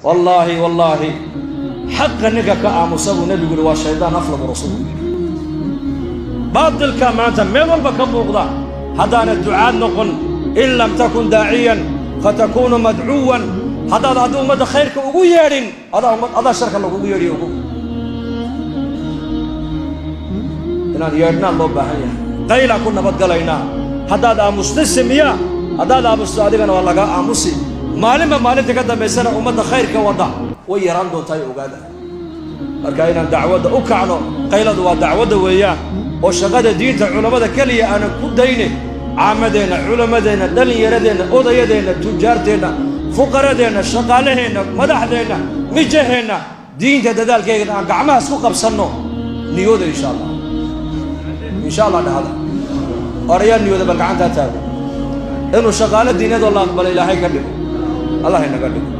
والله حق نجاك أمسه نبي يقول والشيطان أفلم رسول باطل كمان تمام بكم بغضا هذا الدعاء نقول إن لم تكن داعيا فتكون مدعوا هذا عدو مد خيرك وغيرين هذا شرك الله وغيري إن يرنا الله بحيا قيل كنا بدلنا هذا مستسم يا هذا مستعدين والله أمسي مالما تقدم بسنة أمد خيرك وضع ويران دون تاي وقاده marka dacwada u kacno qayladu waa dacwada weeyaan oo shaqada diinta culimada kaliya aan ku dayne caamadeena culimadeena dhalinyaradeenna odayadeena tujaarteena fuqaradeena shaqaalaheena madaxdeena mijaheena diinta dadaalkeena aan gacmaha isku qabsano niyooda insha Allah dhahada orayaan niyooda bal gacanta taago inuu shaqaale diinada la aqbalo ilaahay ka dhigo Allah inaga dhigo